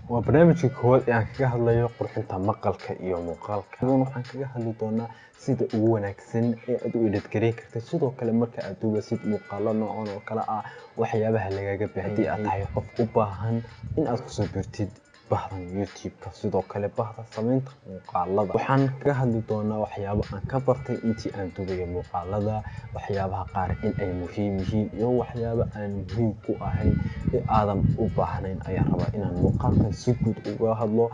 waa barnaamijka koowaad ee aan kaga hadlayo qurxinta maqalka iyo muuqaalka. Waxaan kaga hadli doonaa sida ugu wanaagsan ee aad u edit gareyn kartid, sidoo kale marka aad duubaysid muuqaalo noocan oo kale ah, waxyaabaha lagaaga baahan yahay haddii aad tahay qof u baahan in aad kusoo biirtid bahdan YouTube-ka, sidoo kale bahda samaynta muuqaalada. Waxaan kaga hadli doonaa waxyaabo aan ka bartay intii aan duubayo muuqaalada, waxyaabaha qaar in ay muhiim yihiin iyo waxyaabo aan muhiim ku ahayn ee aadan u baahnayn ayaan rabaa inaan muuqaalkan si guud uga hadlo.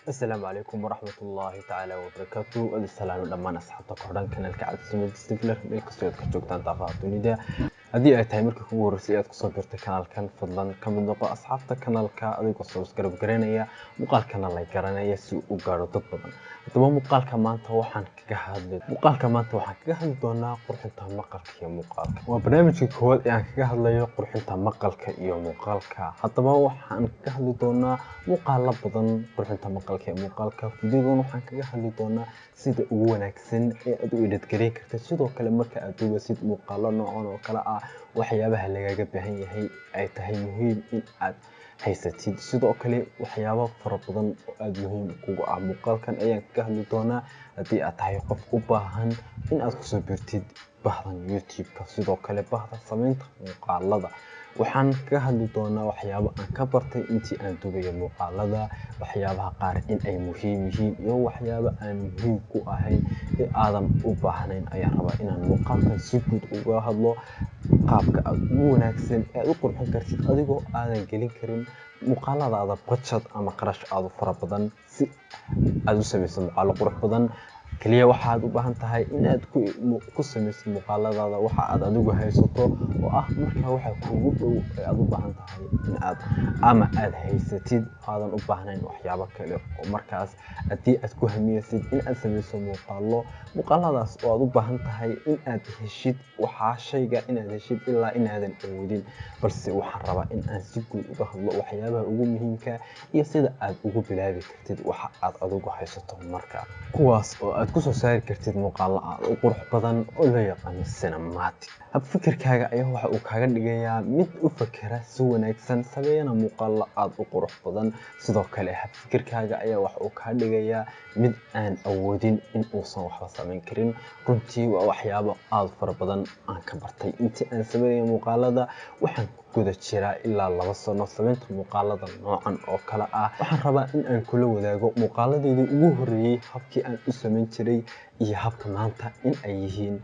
السلام عليكم ورحمة الله تعالى وبركاته. السلام دمان أصحابك كهران كنالك عدسمة دستفلر ملك سويد كجوكتان تافاعتو نيدا هدي أي تايمرك كو ورسيات كسو بيرتا كنالكان فضلا كمن نقو أصحابتا كنالكا أديكو سبسكرايب غرينيا مقال كنال لايك غرينيا سي u gaaro dad badan. Hadaba muuqaalka maanta waxaan kaga hadli doonaa qurxinta maqalka iyo muuqaalka. Waa barnaamijka koowaad ee aan kaga hadlayo qurxinta maqalka iyo muuqaalka. Hadaba waxaan kaga hadli doonaa muuqaalo badan qurxinta maqalka iyo muuqaalka. Fiidiyodan waxaan kaga hadli doonaa sida ugu wanaagsan ee aad u edit gareyn kartid, sidoo kale marka aad duubaysid muuqaalo noocan oo kale ah, waxyaabaha lagaaga baahan yahay ay tahay muhiim in aad haysatid, sidoo kale waxyaabo fara badan oo aad muhiim kugu ah. Muuqaalkan ayaan kaga hadli doonaa haddii aad tahay qof u baahan in aad kusoo biirtid bahdan YouTube-ka, sidoo kale bahda samaynta muuqaalada. Waxaan kaga hadli doonaa waxyaabo aan ka bartay intii aan duubayo muuqaalada, waxyaabaha qaar in ay muhiim yihiin iyo waxyaabo aan muhiim ku ahayn ee aadan u baahnayn ayaan rabaa inaan muuqaalkan si guud uga hadlo. qaabka aad ugu wanaagsan ee aad u qurxin kartid adigoo aadan gelin karin muuqaaladaada budget ama qarash aad u fara badan si aad u samayso muuqaalo qurux badan. kaliya waxaad u baahan tahay in aad ku samaysid muuqaaladaada waxa aad adigu haysato oo ah markaa waxa kuugu dhow ee aad u baahan tahay in aad ama aad haysatid aadan u baahnayn waxyaabo kale. oo markaas haddii aad ku hamiyeysid in aad samayso muuqaaladaas oo aad u baahan tahay in aad heshid waxaa shayga inaad heshid ilaa inaadan awoodin, balse waxaan rabaa in aan si guud uga hadlo waxyaabaha ugu muhiimka iyo sida aad ugu bilaabi kartid waxa aad adigu haysato markaa, kuwaas oo aad kusoo saari kartid muuqaalo aad u qurux badan oo loo yaqaano cinematic. hab fikirkaaga ayaa waxa uu kaaga dhigayaa mid u fakera si wanaagsan, sameeyana muuqaalo aad u qurux badan. sidoo kale hab fikirkaaga ayaa waxa uu kaa dhigayaa mid aan awoodin in uusan waxba samayn karin. runtii waa waxyaabo aad fara badan aan ka bartay intii aan sameeyay muuqaalada. waxaan ku guda jiraa ilaa 2 sano samaynta muuqaalada noocan oo kale ah. waxaan rabaa in aan kula wadaago muuqaaladeedii ugu horreeyay, habkii aan u samayn jiray iyo habka maanta in ay yihiin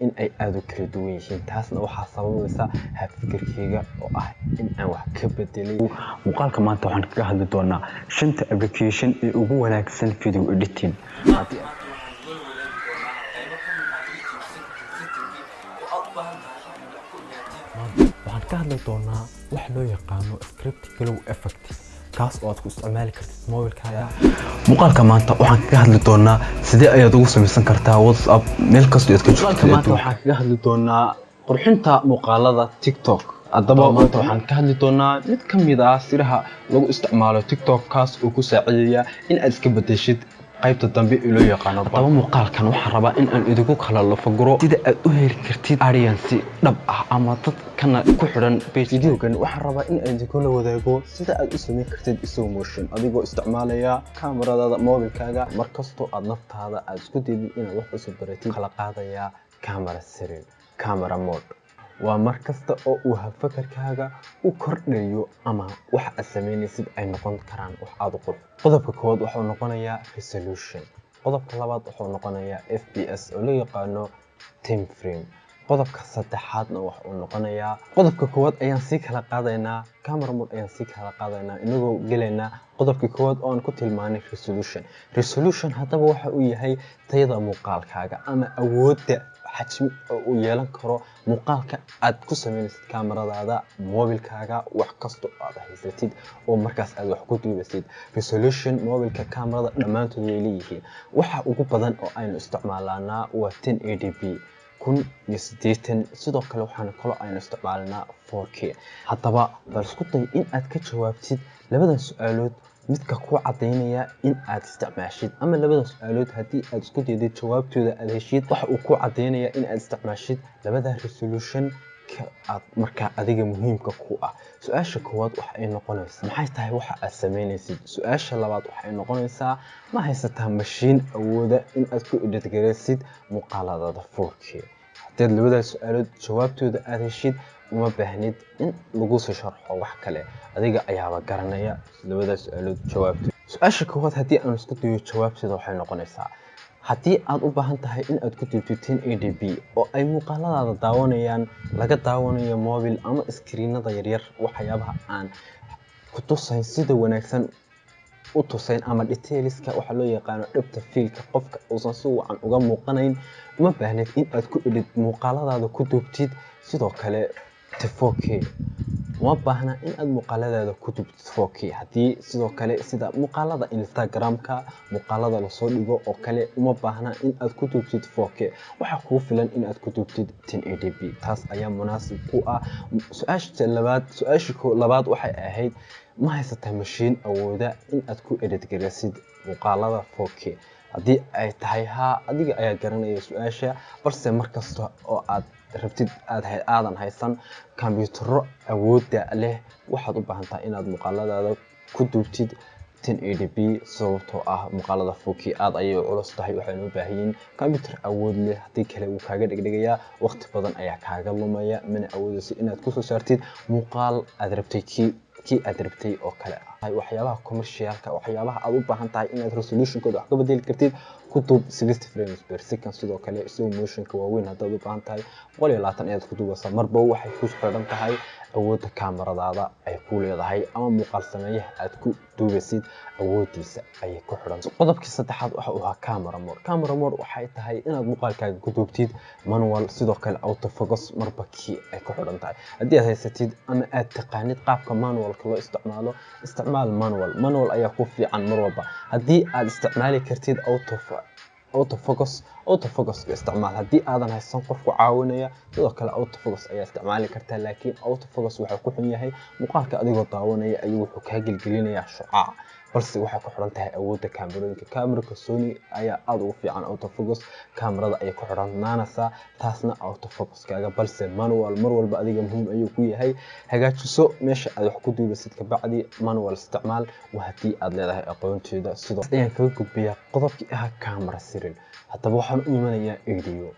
in ay aad u kala duwan yihiin. taasna waxaa sababaysa hab fikirkayga oo ah in aan wax ka bedelay. muuqaalka maanta waxaan kaga hadli doonaa 5 application ee ugu wanaagsan video editing. waxaan ka hadli doonaa wax loo yaqaano script glow effect, kaas oo aad ku isticmaali kartid mobilkaaga. muuqaalka maanta waxaan kaga hadli doonaa sidee ayaad ugu samaysan kartaa WhatsApp meel kasta aad ka joogto. maanta waxaan kaga hadli doonaa qurxinta muuqaalada TikTok. haddaba maanta waxaan ka hadli doonaa mid ka mid ah siraha lagu isticmaalo TikTok, kaas oo ku saacidaya in aad iska bedeshid qaybta dambe ee loo yaqaano. haddaba muuqaalkan waxaan rabaa in aan idinku kala lafaguro sida aad u heli kartid audience dhab ah ama dad kana ku xidhan page. videogan waxaan rabaa in aan idinku la wadaago sida aad u samayn kartid slow motion adigoo isticmaalaya kamaradaada mobilkaaga. markastoo aad naftaada aad isku daydid inaad wax cusub baratid, kala qaadaya camera serial camera mode waa markasta oo uu fakarkaaga u kordhayo ama wax aad samaynaysid ay noqon karaan wax aad u qurux. qodobka koowaad wuxuu noqonayaa resolution. qodobka labaad wuxuu noqonayaa fps oo loo yaqaano time frame. qodobka saddexaadna wuxuu noqonayaa qodobka koowaad ayaan sii kala qaadaynaa camera mode ayaan sii kala qaadaynaa inagoo gelaynaa qodobka koowaad oo aan ku tilmaanay resolution. haddaba waxa uu yahay tayada muuqaalkaaga ama awoodda xajmi oo uu yeelan karo muuqaalka aad ku samaynaysid kamaradaada mobilkaaga wax kasto aad haysatid oo markaas aad wax ku duubaysid. resolution mobilka kamarada dhammaantood way leeyihiin. waxa ugu badan oo aynu isticmaalnaa waa 1080p 1080. sidoo kale waxaan kaloo aynu isticmaalnaa 4K. haddaba bal isku day in aad ka jawaabtid labadan su'aalood midka ku cadeynaya in aad isticmaashid, ama labada su'aalood haddii aad isku daydid jawaabtooda aad heshid waxa uu ku cadeynaya in aad isticmaashid labada resolution aad markaa adiga muhiimka ku ah. Su'aasha koowaad waxa ay noqonaysaa maxay tahay waxa aad sameynaysid. Su'aasha labaad waxa ay noqonaysaa ma haysataa mashiin awooda in aad ku edit garaysid muuqaaladaada 4K. Haddii labadaas su'aalood jawaabtooda aad heshid uma baahnid in lagu soo sharxo wax kale, adiga ayaaba garanaya labadaas su'aalood jawaabtooda. Su'aasha koowaad haddii aan isku dayo jawaabteeda waxay noqonaysaa haddii aad u baahan tahay in aad ku duubto 1080p oo ay muuqaaladaada daawanayaan laga daawanayo mobile ama iskriinada yaryar, waxyaabaha aan ku tusayn sida wanaagsan u tusayn ama detailska waxa loo yaqaan depth field-ka qofka uusan si wacan uga muuqanayn, uma baahnid in aad ku edit muuqaaladaada ku duubtid sidoo kale 4K. uma baahna in aad muuqaaladaada ku duubtid 4K. haddii sidoo kale sida muuqaalada Instagram-ka muuqaalada la soo dhigo oo kale uma baahna in aad ku duubtid 4K. waxa kugu filan in aad ku duubtid 1080p. taas ayaa munaasib ku ah. Su'aasha labaad waxay ahayd ma haysataa mashiin awooda in aad ku edit garaysid muuqaalada 4K. haddii ay tahay haa, adiga ayaa garanaya su'aasha, balse markasta oo aad rabtid aadan haysan kombiyuutarro awoodda leh waxaad u baahan tahay inaad muuqaaladaada ku duubtid 1080p sababtoo ah muuqaalada 4K aad ayay culus tahay, waxayna u baahan yihiin kombiyuutar awood leh. haddii kale wuu kaaga dhigdhigayaa, waqti badan ayaa kaaga lumaya, mana awoodaysid inaad ku soo saartid muuqaal aad rabtay kii aad rabtay oo kale ah. waxyaabaha commercialka, waxyaabaha aad u baahan tahay inaad resolution-kooda wax ka bedeli kartid ku duub 60 frames per second. sidoo kale slow motion-ka waaweyn haddaad u baahan tahay 120 ayaad ku duubaysaa. marba waxay ku xidhan tahay awoodda kaamaradaada ay ku leedahay ama muuqaal sameeyaha aad ku duubaysid awooddiisa ayay ku xidhan. qodobkii saddexaad waxa uu ahaa camera mode. Camera mode waxay tahay inaad muuqaalkaaga ku duubtid manual, sidoo kale autofocus marba kii ay ku xidhan tahay. haddii aad haysatid ama aad taqaanid qaabka manualka loo isticmaalo, isticmaal manual ayaa ku fiican mar walba. haddii aad isticmaali kartid autofocus isticmaal. haddii aadan haysan qof ku caawinaya sidoo kale autofocus ayaa isticmaali kartaa, laakiin autofocus wuxuu ku xun yahay muuqaalka adigoo daawanaya ayuu wuxuu kaa gelgelinayaa shucaac, balse waxay ku xidhan tahay awoodda kaamirooyinka. kaamirka Sony ayaa aad ugu fiican autofocus, kaamirada ayay ku xidhnaanaysaa taasna autofocuskaaga, balse manual mar walba adiga muhiim ayuu ku yahay. hagaajiso meesha aad wax ku duubaysid kabacdi manual isticmaal waa haddii aad leedahay aqoonteeda. sidoo ayaan kaga gudbayaa qodobkii ahaa camera settings. haddaba waxaan u imanayaa audio.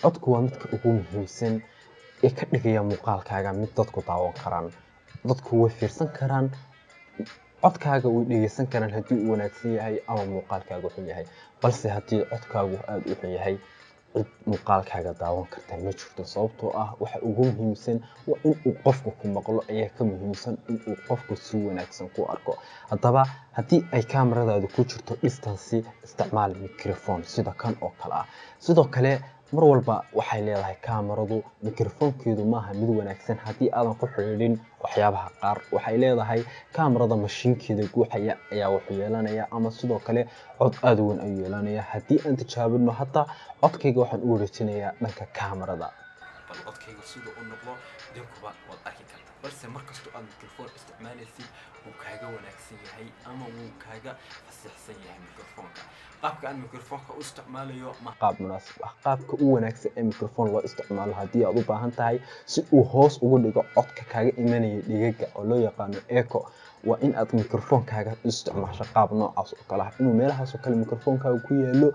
codku waa midka ugu muhiimsan ee ka dhigaya muuqaalkaaga mid dadku daawan karaan. dadku way fiirsan karaan, codkaaga way dhegeysan karaan haddii uu wanaagsan yahay ama muuqaalkaaga xun yahay, balse haddii codkaagu aad u xun yahay cid muuqaalkaaga daawan karta ma jirto. sababtoo ah waxa ugu muhiimsan waa in uu qofku ku maqlo ayaa ka muhiimsan in uu qofku si wanaagsan ku arko. haddaba haddii ay kaamiradaadu ku jirto distance, isticmaal microphone sida kan oo kale ah. sidoo kale mar walba waxay leedahay kaamiradu microphone-keedu maaha mid wanaagsan haddii aadan ku xidhiidhin waxyaabaha qaar. waxay leedahay kaamirada mashiinkeeda guuxaya ayaa wuxuu yeelanaya ama sidoo kale cod aad u weyn ayuu yeelanaya. haddii aan tijaabino hadda codkayga waxaan u wareejinayaa dhanka kaamirada, bal codkayga siduu u noqdo idinkuba waad arki kartaa, balse markastoo aad microphone isticmaalaysid wuu kaaga wanaagsan yahay ama wuu kaaga fasaxsan yahay microphone-ka. qaabka aan microphone-ka u isticmaalayo ma qaab munaasib ah. qaabka u wanaagsan ee microphone loo isticmaalo haddii aad u baahan tahay si uu hoos ugu dhigo codka kaaga imanaya dhigaga oo loo yaqaano echo, waa in aad microphone-kaaga u isticmaasho qaab noocaas oo kale ah, inuu meelahaas oo kale microphone-kaaga ku yaalo.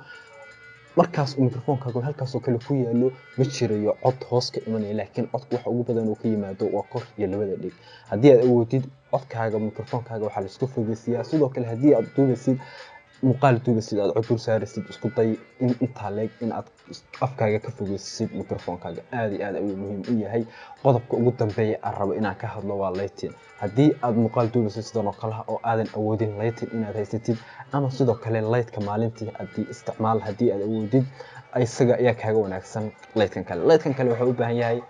markaas uu microphone-kaagu halkaas oo kale ku yaalo ma jirayo cod hoos ka imanaya, laakiin codku waxa ugu badan uu ka yimaado waa kor iyo labada dhig. haddii aad awoodid codkaaga microphone-kaaga waxaa la isku fogeysiyaa. sidoo kale haddii aad duubaysid muuqaal duubaysid aad cod dul saaraysid, isku day in intaa leeg in aad afkaaga ka fogeysid microphone-kaaga. aad iyo aad ayuu muhiim u yahay. qodobka ugu dambeeya aan rabo inaan ka hadlo waa lighting. haddii aad muuqaal duubaysid sidan oo kale ah oo aadan awoodin lighting inaad haysatid ama sidoo kale lightka maalintii haddii aad awoodid, isaga ayaa kaaga wanaagsan lightkan kale. wuxuu u baahan yahay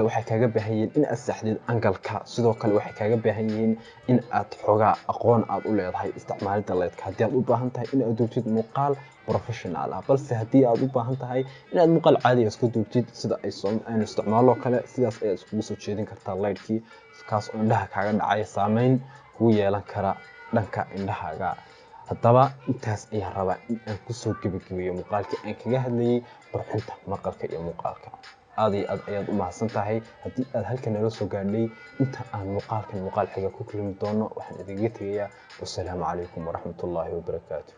waxay kaaga baahan yihiin in aad saxdid angalka. sidoo kale waxay kaaga baahan yihiin in aad xoogaa aqoon aad u leedahay isticmaalidda lightka haddii aad u baahan tahay in aad duubtid muuqaal professional ah. balse haddii aad u baahan tahay inaad muuqaal caadi ah iska duubtid sida aynu isticmaalo kale, sidaas ayaad iskugu soo jeedin kartaa lightkii, kaas oo indhaha kaaga dhacaya saameyn kugu yeelan kara dhanka indhahaaga. haddaba intaas ayaan rabaa in aan kusoo gebagabeeyo muuqaalkii aan kaga hadlayay qurxinta maqalka iyo muuqaalka. aad iyo aad ayaad u mahadsan tahay haddii aad halkan nala soo gaadhay inta aan muuqaalkan muuqaal xiga ku kulmi doono waxaan idinkaga tegayaa wassalaamu calaykum waraxmatullaahi wabarakaatu